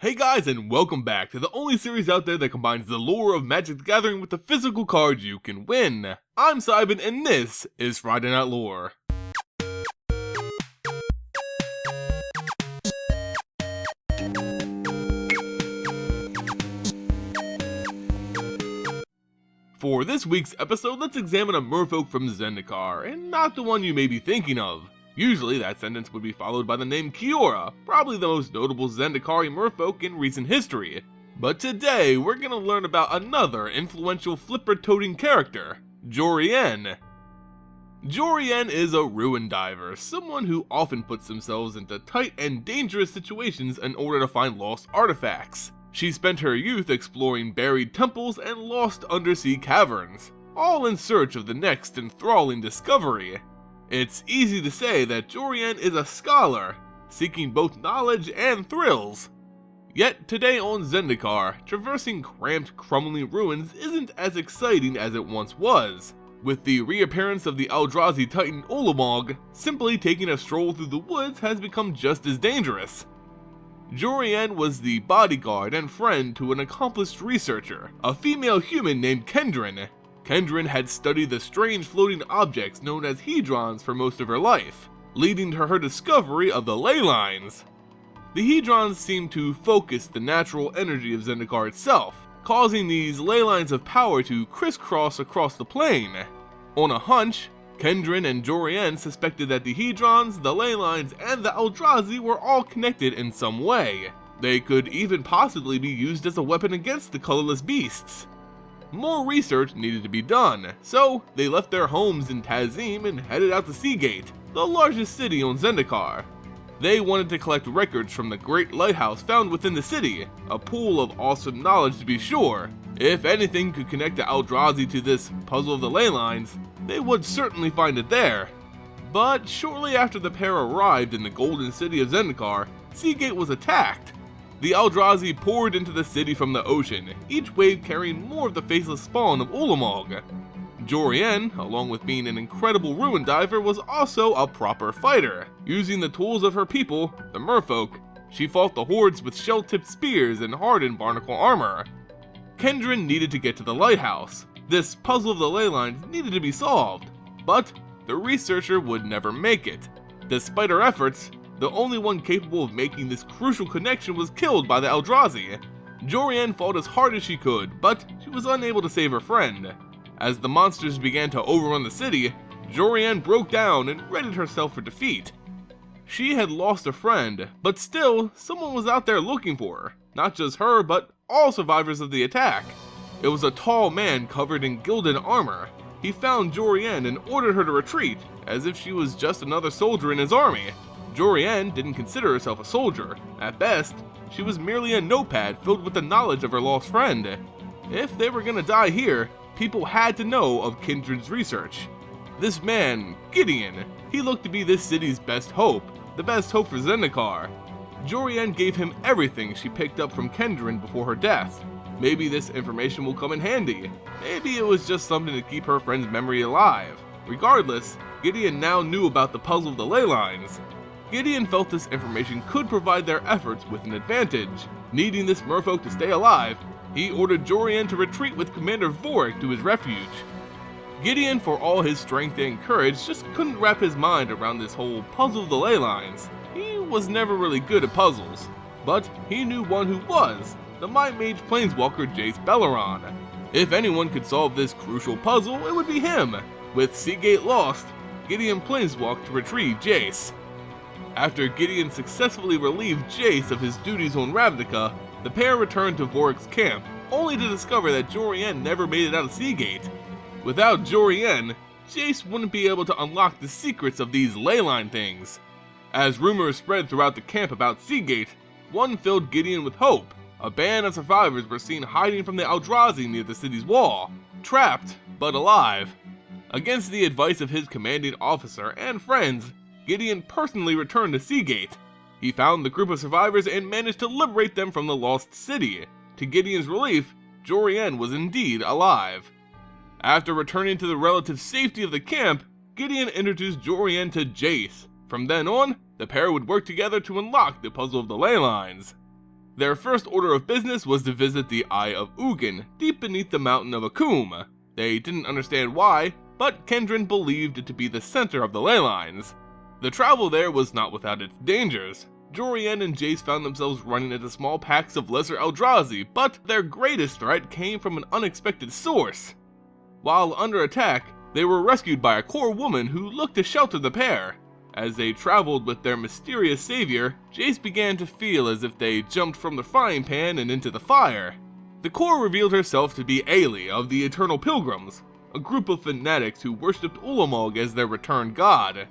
Hey guys, and welcome back to the only series out there that combines the lore of Magic the Gathering with the physical cards you can win. I'm Simon, and this is Friday Night Lore. For this week's episode, let's examine a merfolk from Zendikar, and not the one you may be thinking of. Usually that sentence would be followed by the name Kiora, probably the most notable Zendikari merfolk in recent history. But today, we're gonna learn about another influential flipper-toting character, Jori En. Jori En is a ruin diver, someone who often puts themselves into tight and dangerous situations in order to find lost artifacts. She spent her youth exploring buried temples and lost undersea caverns, all in search of the next enthralling discovery. It's easy to say that Jori En is a scholar, seeking both knowledge and thrills. Yet today on Zendikar, traversing cramped, crumbling ruins isn't as exciting as it once was. With the reappearance of the Eldrazi titan Ulamog, simply taking a stroll through the woods has become just as dangerous. Jori En was the bodyguard and friend to an accomplished researcher, a female human named Kendrin. Kendrin had studied the strange floating objects known as hedrons for most of her life, leading to her discovery of the ley lines. The hedrons seemed to focus the natural energy of Zendikar itself, causing these ley lines of power to crisscross across the plane. On a hunch, Kendrin and Jori En suspected that the hedrons, the ley lines, and the Eldrazi were all connected in some way. They could even possibly be used as a weapon against the colorless beasts. More research needed to be done, so they left their homes in Tazim and headed out to Seagate, the largest city on Zendikar. They wanted to collect records from the great lighthouse found within the city, a pool of awesome knowledge to be sure. If anything could connect the Eldrazi to this puzzle of the ley lines, they would certainly find it there. But shortly after the pair arrived in the golden city of Zendikar, Seagate was attacked. The Eldrazi poured into the city from the ocean, each wave carrying more of the faceless spawn of Ulamog. Jori En, along with being an incredible ruin diver, was also a proper fighter. Using the tools of her people, the merfolk, she fought the hordes with shell-tipped spears and hardened barnacle armor. Kendrin needed to get to the lighthouse. This puzzle of the ley lines needed to be solved, but the researcher would never make it. Despite her efforts, the only one capable of making this crucial connection was killed by the Eldrazi. Jori En fought as hard as she could, but she was unable to save her friend. As the monsters began to overrun the city, Jori En broke down and readied herself for defeat. She had lost a friend, but still, someone was out there looking for her. Not just her, but all survivors of the attack. It was a tall man covered in gilded armor. He found Jori En and ordered her to retreat, as if she was just another soldier in his army. Jori En didn't consider herself a soldier. At best, she was merely a notepad filled with the knowledge of her lost friend. If they were gonna die here, people had to know of Kendrin's research. This man, Gideon, he looked to be this city's best hope, the best hope for Zendikar. Jori En gave him everything she picked up from Kendrin before her death. Maybe this information will come in handy. Maybe it was just something to keep her friend's memory alive. Regardless, Gideon now knew about the puzzle of the ley lines. Gideon felt this information could provide their efforts with an advantage. Needing this merfolk to stay alive, he ordered Jori En to retreat with Commander Vorik to his refuge. Gideon, for all his strength and courage, just couldn't wrap his mind around this whole puzzle of the ley lines. He was never really good at puzzles, but he knew one who was, the Might Mage Planeswalker Jace Belleron. If anyone could solve this crucial puzzle, it would be him. With Seagate lost, Gideon planeswalked to retrieve Jace. After Gideon successfully relieved Jace of his duties on Ravnica, the pair returned to Vorik's camp, only to discover that Jori En never made it out of Seagate. Without Jori En, Jace wouldn't be able to unlock the secrets of these ley line things. As rumors spread throughout the camp about Seagate, one filled Gideon with hope. A band of survivors were seen hiding from the Eldrazi near the city's wall, trapped, but alive. Against the advice of his commanding officer and friends, Gideon personally returned to Seagate. He found the group of survivors and managed to liberate them from the lost city. To Gideon's relief, Jori En was indeed alive. After returning to the relative safety of the camp, Gideon introduced Jori En to Jace. From then on, the pair would work together to unlock the puzzle of the ley lines. Their first order of business was to visit the Eye of Ugin, deep beneath the mountain of Akum. They didn't understand why, but Kendron believed it to be the center of the ley lines. The travel there was not without its dangers. Jori En and Jace found themselves running into small packs of lesser Eldrazi, but their greatest threat came from an unexpected source. While under attack, they were rescued by a core woman who looked to shelter the pair. As they traveled with their mysterious savior, Jace began to feel as if they jumped from the frying pan and into the fire. The core revealed herself to be Ailey of the Eternal Pilgrims, a group of fanatics who worshipped Ulamog as their returned god.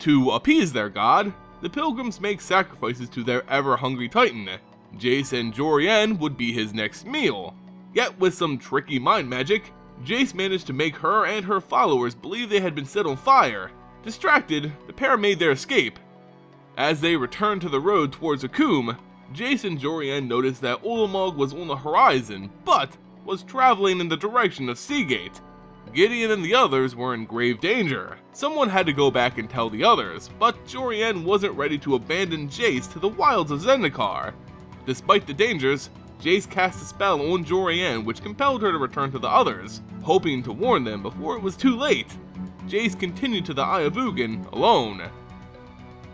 To appease their god, the pilgrims make sacrifices to their ever-hungry titan. Jace and Jori En would be his next meal. Yet with some tricky mind magic, Jace managed to make her and her followers believe they had been set on fire. Distracted, the pair made their escape. As they returned to the road towards Akum, Jace and Jori En noticed that Ulamog was on the horizon, but was traveling in the direction of Seagate. Gideon and the others were in grave danger. Someone had to go back and tell the others, but Jori En wasn't ready to abandon Jace to the wilds of Zendikar. Despite the dangers, Jace cast a spell on Jori En which compelled her to return to the others, hoping to warn them before it was too late. Jace continued to the Eye of Ugin alone.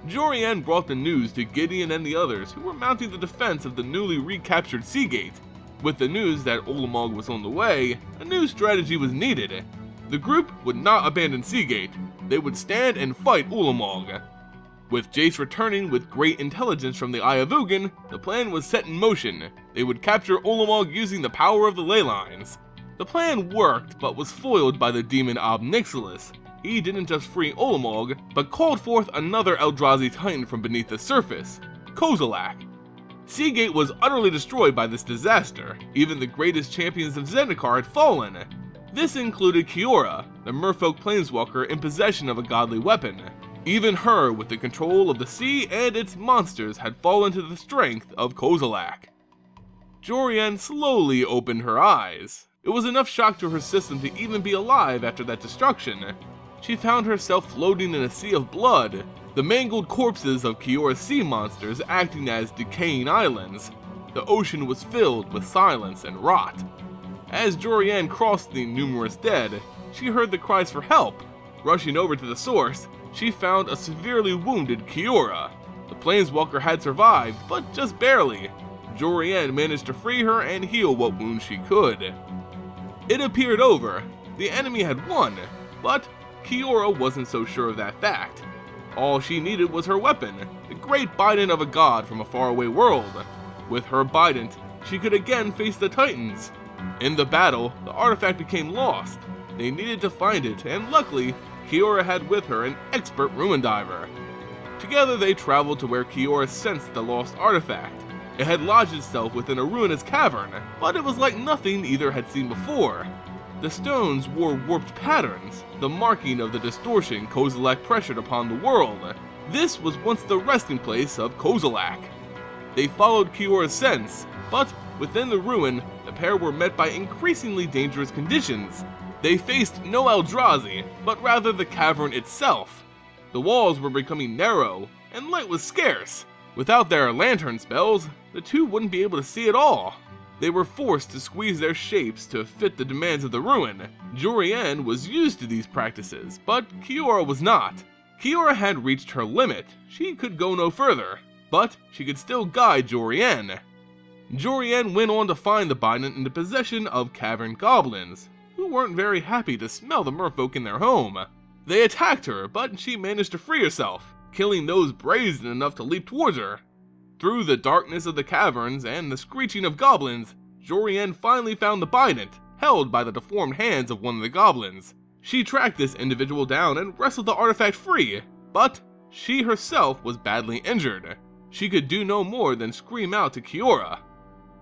Jori En brought the news to Gideon and the others, who were mounting the defense of the newly recaptured Seagate. With the news that Ulamog was on the way, a new strategy was needed. The group would not abandon Seagate, they would stand and fight Ulamog. With Jace returning with great intelligence from the Eye of Ugin, the plan was set in motion. They would capture Ulamog using the power of the ley lines. The plan worked, but was foiled by the demon Ob Nixilis. He didn't just free Ulamog, but called forth another Eldrazi Titan from beneath the surface, Kozilek. Seagate was utterly destroyed by this disaster. Even the greatest champions of Zendikar had fallen. This included Kiora, the merfolk planeswalker in possession of a godly weapon. Even her, with the control of the sea and its monsters, had fallen to the strength of Kozilek. Jori En slowly opened her eyes. It was enough shock to her system to even be alive after that destruction. She found herself floating in a sea of blood, the mangled corpses of Kiora's sea monsters acting as decaying islands. The ocean was filled with silence and rot. As Jori En crossed the numerous dead, she heard the cries for help. Rushing over to the source, she found a severely wounded Kiora. The planeswalker had survived, but just barely. Jori En managed to free her and heal what wounds she could. It appeared over. The enemy had won, but Kiora wasn't so sure of that fact. All she needed was her weapon, the great bident of a god from a faraway world. With her bident, she could again face the Titans. In the battle, the artifact became lost. They needed to find it, and luckily, Kiora had with her an expert ruin diver. Together they traveled to where Kiora sensed the lost artifact. It had lodged itself within a ruinous cavern, but it was like nothing either had seen before. The stones wore warped patterns, the marking of the distortion Kozilek pressured upon the world. This was once the resting place of Kozilek. They followed Kiora's sense, but within the ruin, the pair were met by increasingly dangerous conditions. They faced no Eldrazi, but rather the cavern itself. The walls were becoming narrow, and light was scarce. Without their lantern spells, the two wouldn't be able to see at all. They were forced to squeeze their shapes to fit the demands of the ruin. Jori En was used to these practices, but Kiora was not. Kiora had reached her limit. She could go no further, but she could still guide Jori En. Jori En went on to find the bident in the possession of cavern goblins, who weren't very happy to smell the merfolk in their home. They attacked her, but she managed to free herself, killing those brazen enough to leap towards her. Through the darkness of the caverns and the screeching of goblins, Jori En finally found the bident, held by the deformed hands of one of the goblins. She tracked this individual down and wrestled the artifact free, but she herself was badly injured. She could do no more than scream out to Kiora.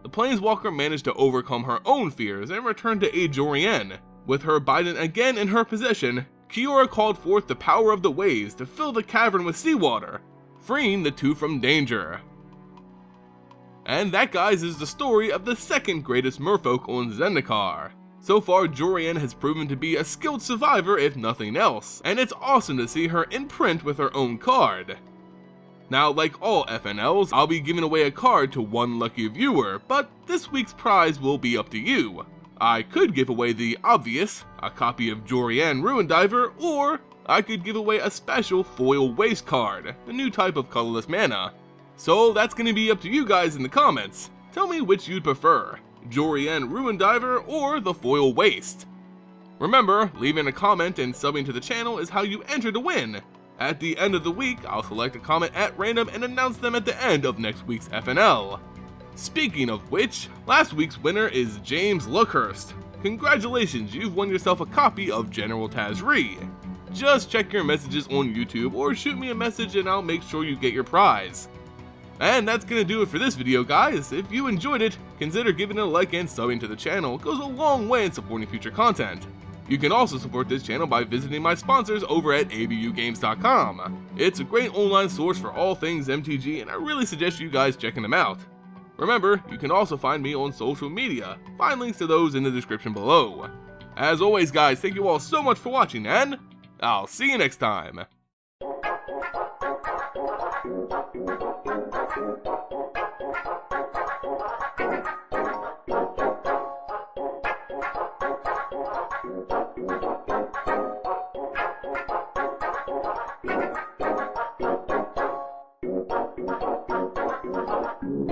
The planeswalker managed to overcome her own fears and returned to aid Jori En. With her bident again in her possession, Kiora called forth the power of the waves to fill the cavern with seawater, freeing the two from danger. And that, guys, is the story of the second greatest merfolk on Zendikar. So far, Jori En has proven to be a skilled survivor if nothing else, and it's awesome to see her in print with her own card. Now, like all FNLs, I'll be giving away a card to one lucky viewer, but this week's prize will be up to you. I could give away the obvious, a copy of Jori En Ruin Diver, or I could give away a special foil waste card, the new type of colorless mana. So that's gonna be up to you guys in the comments. Tell me which you'd prefer, Jori En Ruin Diver or the foil waste. Remember, leaving a comment and subbing to the channel is how you enter to win. At the end of the week, I'll select a comment at random and announce them at the end of next week's FNL. Speaking of which, last week's winner is James Luckhurst. Congratulations, you've won yourself a copy of General Tazri. Just check your messages on YouTube or shoot me a message and I'll make sure you get your prize. And that's gonna do it for this video, guys. If you enjoyed it, consider giving it a like and subbing to the channel. It goes a long way in supporting future content. You can also support this channel by visiting my sponsors over at abugames.com. It's a great online source for all things MTG and I really suggest you guys checking them out. Remember, you can also find me on social media. Find links to those in the description below. As always, guys, thank you all so much for watching and I'll see you next time.